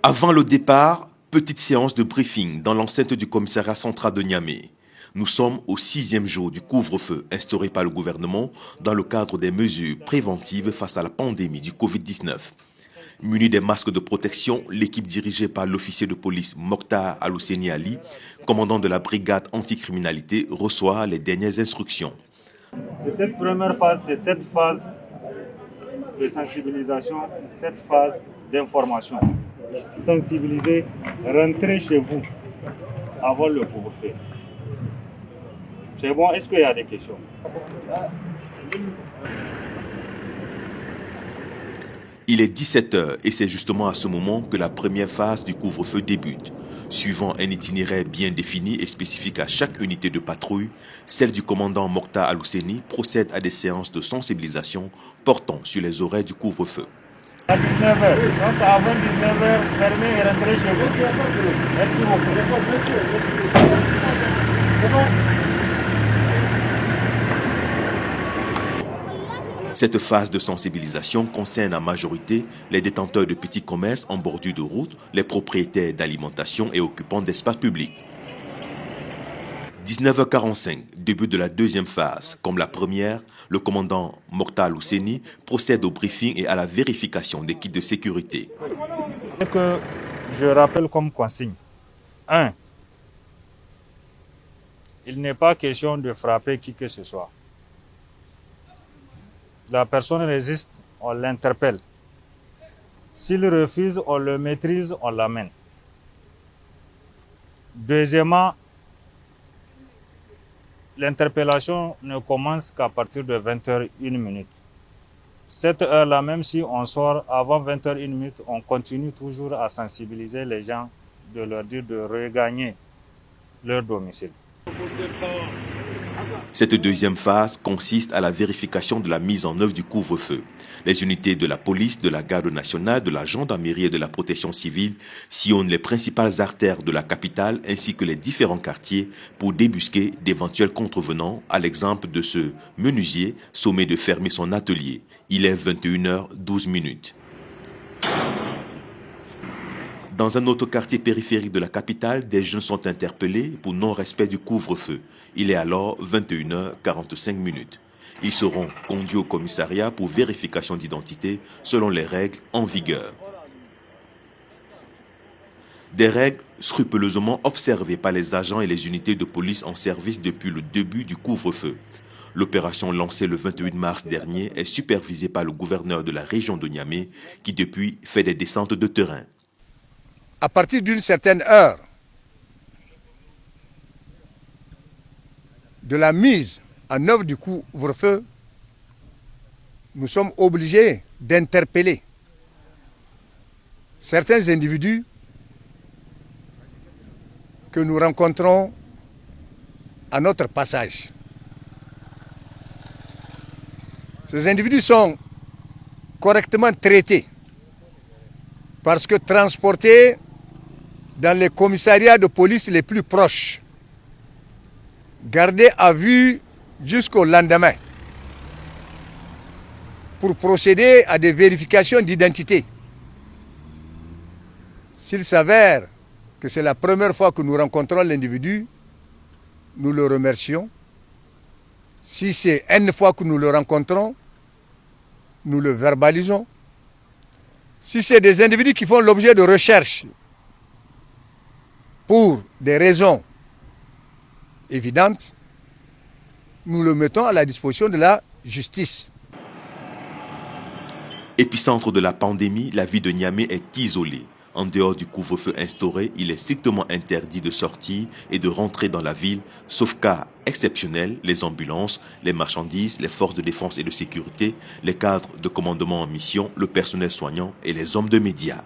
Avant le départ, petite séance de briefing dans l'enceinte du commissariat central de Niamey. Nous sommes au 6e jour du couvre-feu instauré par le gouvernement dans le cadre des mesures préventives face à la pandémie du Covid-19. Muni des masques de protection, l'équipe dirigée par l'officier de police Mokhtar Al-Husseini Ali, commandant de la brigade anticriminalité, reçoit les dernières instructions. Cette première phase, c'est cette phase de sensibilisation, cette phase d'information. Sensibiliser, rentrer chez vous avant le couvre-feu. C'est bon, est-ce qu'il y a des questions? Il est 17h et c'est justement à ce moment que la première phase du couvre-feu débute. Suivant un itinéraire bien défini et spécifique à chaque unité de patrouille, celle du commandant Mokhtar Al-Husseini procède à des séances de sensibilisation portant sur les horaires du couvre-feu. À 19h, donc avant 19h, fermez et rentrez chez vous. Merci beaucoup. Cette phase de sensibilisation concerne en majorité les détenteurs de petits commerces en bordure de route, les propriétaires d'alimentation et occupants d'espaces publics. 19h45, début de la deuxième phase. Comme la première, le commandant Mokhtar Al-Husseini procède au briefing et à la vérification des kits de sécurité. Ce que je rappelle comme consigne. 1. Il n'est pas question de frapper qui que ce soit. La personne résiste, on l'interpelle. S'il refuse, on le maîtrise, on l'amène. Deuxièmement, l'interpellation ne commence qu'à partir de 20h01. Cette heure-là, même si on sort avant 20h01, on continue toujours à sensibiliser les gens, de leur dire de regagner leur domicile. Cette deuxième phase consiste à la vérification de la mise en œuvre du couvre-feu. Les unités de la police, de la garde nationale, de la gendarmerie et de la protection civile sillonnent les principales artères de la capitale ainsi que les différents quartiers pour débusquer d'éventuels contrevenants, à l'exemple de ce menuisier sommé de fermer son atelier. Il est 21h12. Dans un autre quartier périphérique de la capitale, des jeunes sont interpellés pour non-respect du couvre-feu. Il est alors 21h45. Ils seront conduits au commissariat pour vérification d'identité selon les règles en vigueur. Des règles scrupuleusement observées par les agents et les unités de police en service depuis le début du couvre-feu. L'opération lancée le 28 mars dernier est supervisée par le gouverneur de la région de Niamey qui depuis fait des descentes de terrain. À partir d'une certaine heure de la mise en œuvre du couvre-feu, nous sommes obligés d'interpeller certains individus que nous rencontrons à notre passage. Ces individus sont correctement traités parce que transportés dans les commissariats de police les plus proches, gardés à vue jusqu'au lendemain pour procéder à des vérifications d'identité. S'il s'avère que c'est la première fois que nous rencontrons l'individu, nous le remercions. Si c'est une fois que nous le rencontrons, nous le verbalisons. Si c'est des individus qui font l'objet de recherches pour des raisons évidentes, nous le mettons à la disposition de la justice. Épicentre de la pandémie, la ville de Niamey est isolée. En dehors du couvre-feu instauré, il est strictement interdit de sortir et de rentrer dans la ville, sauf cas exceptionnels, les ambulances, les marchandises, les forces de défense et de sécurité, les cadres de commandement en mission, le personnel soignant et les hommes de médias.